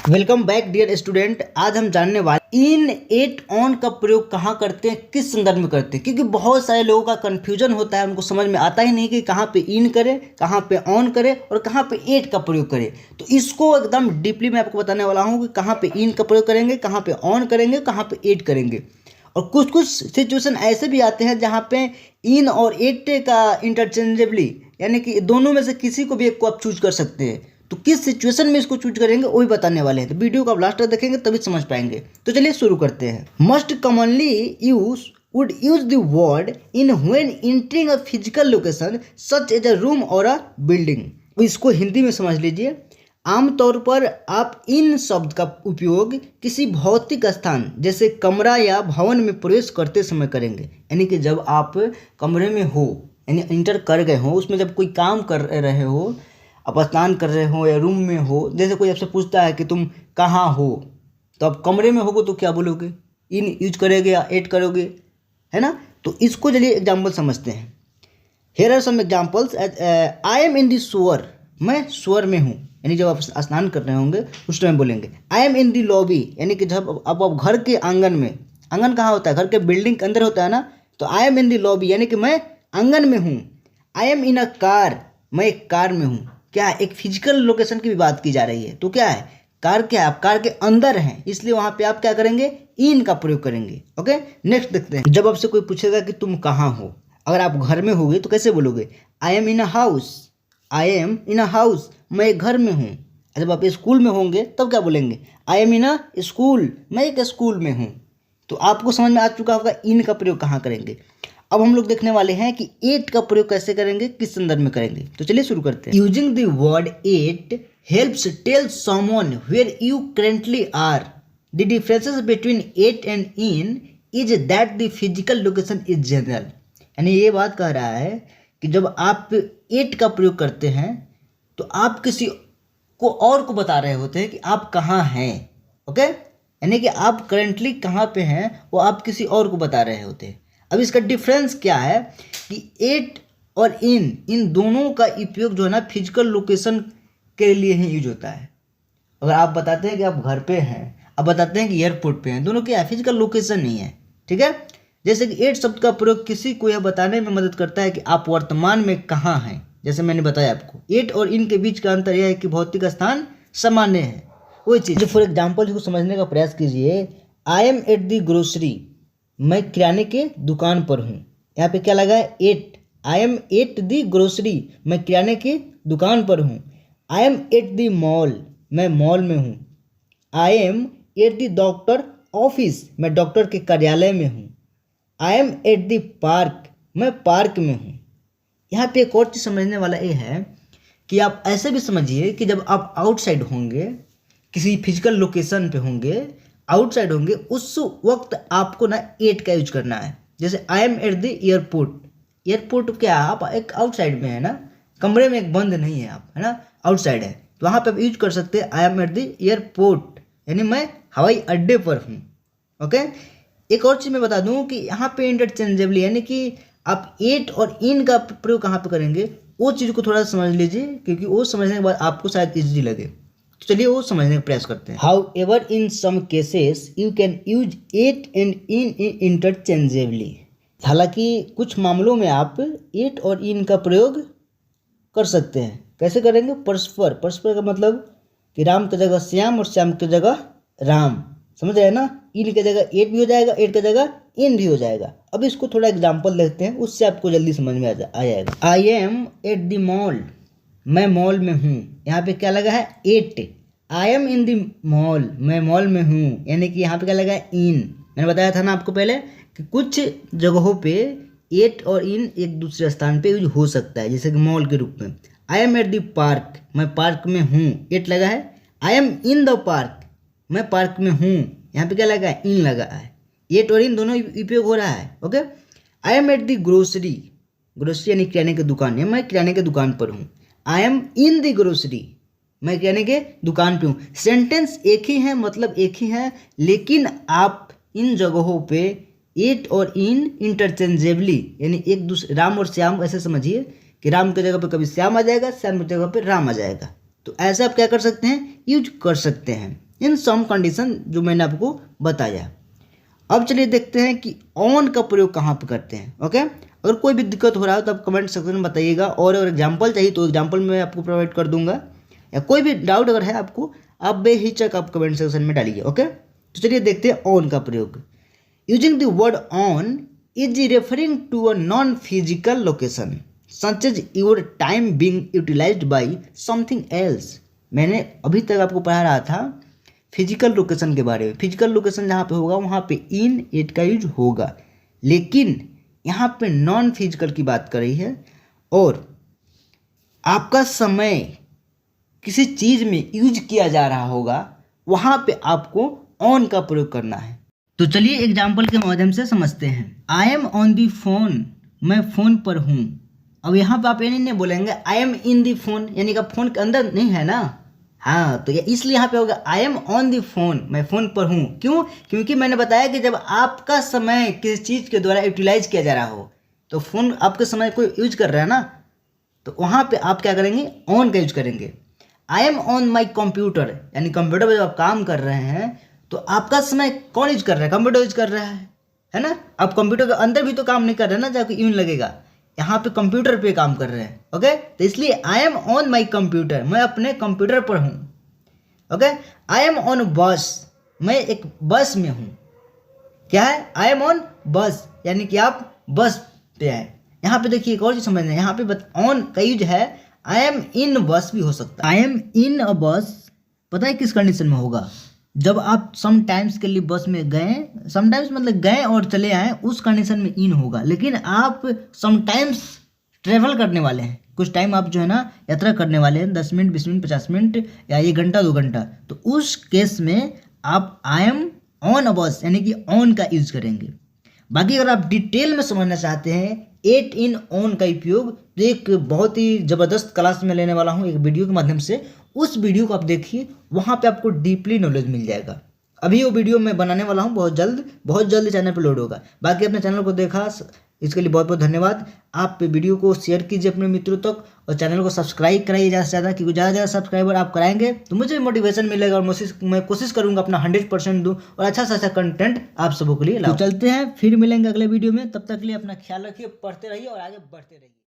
Welcome back dear student. आज हम जानने वाले इन एट ऑन का प्रयोग कहाँ करते हैं, किस संदर्भ में करते हैं, क्योंकि बहुत सारे लोगों का कंफ्यूजन होता है, उनको समझ में आता ही नहीं कि कहाँ पे इन करें, कहाँ पे ऑन करें और कहाँ पे एट का प्रयोग करें। तो इसको एकदम डीपली मैं आपको बताने वाला हूँ कि कहाँ पे इन का प्रयोग करेंगे, कहाँ पे ऑन करेंगे, कहाँ पे एट करेंगे। और कुछ कुछ सिचुएशन ऐसे भी आते हैं जहाँ पे इन और एट का इंटरचेंजेबली, यानी कि दोनों में से किसी को भी एक को आप चूज कर सकते हैं। तो किस सिचुएशन में इसको चूज करेंगे वही बताने वाले हैं, तो वीडियो को आप लास्ट तक देखेंगे तभी समझ पाएंगे। तो चलिए शुरू करते हैं। Must commonly would use the word in when entering a physical location such as a room or a building। इसको हिंदी में समझ लीजिए। आमतौर पर आप इन शब्द का उपयोग किसी भौतिक स्थान जैसे कमरा या भवन में प्रवेश करते समय करेंगे, यानी कि जब आप कमरे में हो, यानी इंटर कर गए हो, उसमें जब कोई काम कर रहे हो, आप स्नान कर रहे हो या रूम में हो, जैसे कोई आपसे पूछता है कि तुम कहाँ हो, तो आप कमरे में होगे तो क्या बोलोगे, इन यूज करोगे या एट करोगे, है ना। तो इसको चलिए एग्जाम्पल समझते हैं। Here are some examples. I am in the shore, मैं शोअर में हूँ, यानी जब आप स्नान कर रहे होंगे उस टाइम बोलेंगे। आई एम इन दी लॉबी, यानी कि जब आप घर के आंगन में, आंगन कहाँ होता है, घर के बिल्डिंग के अंदर होता है ना, तो आई एम इन दी लॉबी यानी कि मैं आंगन में हूँ। I am in a car, मैं एक कार में हूँ। क्या है, एक फिजिकल लोकेशन की भी बात की जा रही है। तो क्या है, कार क्या है, आप कार के अंदर हैं, इसलिए वहां पे आप क्या करेंगे, इन का प्रयोग करेंगे। ओके, नेक्स्ट देखते हैं। जब आपसे कोई पूछेगा कि तुम कहाँ हो, अगर आप घर में होगे तो कैसे बोलोगे, आई am in a house, I am in a house, मैं एक घर में हूँ। जब आप स्कूल में होंगे तब क्या बोलेंगे, आई एम इन अ स्कूल, मैं एक स्कूल में हूँ। तो आपको समझ में आ चुका होगा इन का प्रयोग कहाँ करेंगे। अब हम लोग देखने वाले हैं कि एट का प्रयोग कैसे करेंगे, किस संदर्भ में करेंगे। तो चलिए शुरू करते हैं। Using the word at helps tell someone where you currently are. The differences between at and in is that the physical location is general. यानी ये बात कह रहा है कि जब आप एट का प्रयोग करते हैं तो आप किसी को और को बता रहे होते हैं कि आप कहाँ हैं। ओके, यानी कि आप करेंटली कहाँ पे हैं वो आप किसी और को बता रहे होते हैं। अब इसका डिफरेंस क्या है कि एट और इन दोनों का उपयोग जो है ना फिजिकल लोकेशन के लिए ही यूज होता है। अगर आप बताते हैं कि आप घर पे हैं, आप बताते हैं कि एयरपोर्ट पे हैं, दोनों क्या है, फिजिकल लोकेशन नहीं है। ठीक है, जैसे कि एट शब्द का प्रयोग किसी को यह बताने में मदद करता है कि आप वर्तमान में कहाँ हैं। जैसे मैंने बताया आपको, एट और इन के बीच का अंतर यह है कि भौतिक स्थान सामान्य है। वही चीज़ फॉर एग्जाम्पल इसको समझने का प्रयास कीजिए। आई एम एट दी ग्रोसरी, मैं किराने के दुकान पर हूँ। यहाँ पे क्या लगा है, at. I am at the grocery, मैं किराने की दुकान पर हूँ। I am at the mall, मैं मॉल में हूँ। I am at the doctor office, मैं डॉक्टर के कार्यालय में हूँ। I am at the park, मैं पार्क में हूँ। यहाँ पे एक और चीज़ समझने वाला ये है कि आप ऐसे भी समझिए कि जब आप आउटसाइड होंगे, किसी फिजिकल लोकेशन पे होंगे, आउटसाइड होंगे, उस वक्त आपको ना एट का यूज करना है। जैसे आई am at the airport, airport क्या है, आप एक आउटसाइड में है ना, कमरे में एक बंद नहीं है आप, है ना, आउटसाइड है, तो वहाँ पे आप यूज कर सकते हैं आई एम एट द एयरपोर्ट, यानी मैं हवाई अड्डे पर हूँ। ओके, एक और चीज़ मैं बता दूँ कि यहाँ पे इंटरचेंजेबली, यानी कि आप एट और इन का प्रयोग कहाँ पे करेंगे, वो चीज़ को थोड़ा समझ लीजिए, क्योंकि वो समझने के बाद आपको शायद ईजी लगे। तो चलिए वो समझने का प्रयास करते हैं। However in some cases you can use at and in interchangeably. हालांकि कुछ मामलों में आप एट और इन का प्रयोग कर सकते हैं। कैसे करेंगे, परस्पर। परस्पर का मतलब कि राम की जगह श्याम और श्याम की जगह राम, समझ रहे हैं ना। इन की जगह एट भी हो जाएगा, एट की जगह इन भी हो जाएगा। अब इसको थोड़ा एग्जाम्पल देखते हैं, उससे आपको जल्दी समझ में आ जाएगा। I am at the mall, मैं मॉल में हूँ। यहाँ पे क्या लगा है, at. I am in the mall, मैं मॉल में हूँ, यानी कि यहाँ पे क्या लगा है, इन। मैंने बताया था ना आपको पहले कि कुछ जगहों पे एट और इन एक दूसरे स्थान पे यूज हो सकता है, जैसे कि मॉल के रूप में। आई एम एट द पार्क, मैं पार्क में हूँ, एट लगा है। आई एम इन द पार्क, मैं पार्क में हूँ, यहाँ पे क्या लगा है, इन लगा है। एट और इन दोनों उपयोग हो रहा है। Okay, I am at the grocery, grocery यानी किराने की दुकान है, मैं किराने की दुकान पर हूँ। I am in the grocery, मैं किराने के दुकान पे हूँ। सेंटेंस एक ही है, मतलब एक ही है, लेकिन आप इन जगहों पे एट और इन इंटरचेंजेबली, यानी एक दूसरे, राम और श्याम ऐसे समझिए कि राम की जगह पे कभी श्याम आ जाएगा, श्याम की जगह पे राम आ जाएगा। तो ऐसे आप क्या कर सकते हैं, यूज कर सकते हैं। इन सम कंडीशन जो मैंने आपको बताया। अब चलिए देखते हैं कि ऑन का प्रयोग कहाँ पे करते हैं। ओके, अगर कोई भी दिक्कत हो रहा है तो आप कमेंट सेक्शन में बताइएगा, और अगर एग्जाम्पल चाहिए तो एग्जाम्पल मैं आपको प्रोवाइड कर दूंगा, या कोई भी डाउट अगर है आपको, आप बेहिचक आप कमेंट सेक्शन में डालिए। ओके, तो चलिए देखते हैं ऑन का प्रयोग। Using the word on is referring to a non physical location such as your time being utilized by something else. मैंने अभी तक आपको पढ़ा रहा था फिजिकल लोकेशन के बारे में। फिजिकल लोकेशन जहाँ पे होगा वहाँ पे इन इट का यूज होगा, लेकिन यहाँ पे नॉन फिजिकल की बात कर रही है, और आपका समय किसी चीज़ में यूज किया जा रहा होगा, वहाँ पे आपको ऑन का प्रयोग करना है। तो चलिए एग्जाम्पल के माध्यम से समझते हैं। I am on the phone, मैं फ़ोन पर हूँ। अब यहाँ पे आप ये नहीं बोलेंगे आई एम इन दी फोन, यानी कि फ़ोन के अंदर नहीं है ना। हाँ, तो इसलिए यहाँ पे होगा I am on the phone, मैं फ़ोन पर हूँ। क्यों? क्योंकि मैंने बताया कि जब आपका समय किसी चीज़ के द्वारा यूटिलाइज किया जा रहा हो, तो फ़ोन आपके समय को यूज कर रहा है ना, तो वहाँ पे आप क्या करेंगे, ऑन का यूज करेंगे। I am on my computer, यानी कंप्यूटर पर जब आप काम कर रहे हैं तो आपका समय कौन यूज कर रहा है, कंप्यूटर यूज कर रहा है ना। आप कंप्यूटर के अंदर भी तो काम नहीं कर रहे हैं ना, जाके यूं लगेगा, यहाँ पे कंप्यूटर पे काम कर रहे हैं। ओके, तो इसलिए I am on my computer, मैं अपने कंप्यूटर पर हूँ। ओके, आई एम ऑन बस, मैं एक बस में हूँ। क्या है, आई एम ऑन बस, यानी कि आप बस पे हैं। यहाँ पे देखिए एक और चीज समझना है, यहाँ पे ऑन का यूज है, आई एम इन बस भी हो सकता है। आई एम इन अ बस पता है किस कंडीशन में होगा, जब आप समटाइम्स के लिए बस में गए, समटाइम्स मतलब गए और चले आए, उस कंडीशन में इन होगा। लेकिन आप समटाइम्स ट्रेवल करने वाले हैं, कुछ टाइम आप जो है ना यात्रा करने वाले हैं, 10 मिनट 20 मिनट 50 मिनट या 1 घंटा 2 घंटा, तो उस केस में आप आई एम ऑन अ बस यानी कि ऑन का यूज करेंगे। बाकी अगर आप डिटेल में समझना चाहते हैं एट इन ऑन का उपयोग, तो एक बहुत ही ज़बरदस्त क्लास में लेने वाला हूँ एक वीडियो के माध्यम से, उस वीडियो को आप देखिए, वहाँ पे आपको डीपली नॉलेज मिल जाएगा। अभी वो वीडियो मैं बनाने वाला हूँ, बहुत जल्द चैनल पर लोड होगा। बाकी अपने चैनल को देखा इसके लिए बहुत बहुत धन्यवाद। आप वीडियो को शेयर कीजिए अपने मित्रों तक, और चैनल को सब्सक्राइब कराइए ज़्यादा से ज़्यादा, क्योंकि ज़्यादा सब्सक्राइबर आप कराएंगे तो मुझे भी मोटिवेशन मिलेगा, और मैं कोशिश करूँगा अपना 100% दूँ और अच्छा से अच्छा कंटेंट आप सबों के लिए लाऊं। तो चलते हैं, फिर मिलेंगे अगले वीडियो में। तब तक के लिए अपना ख्याल रखिए, पढ़ते रहिए और आगे बढ़ते रहिए।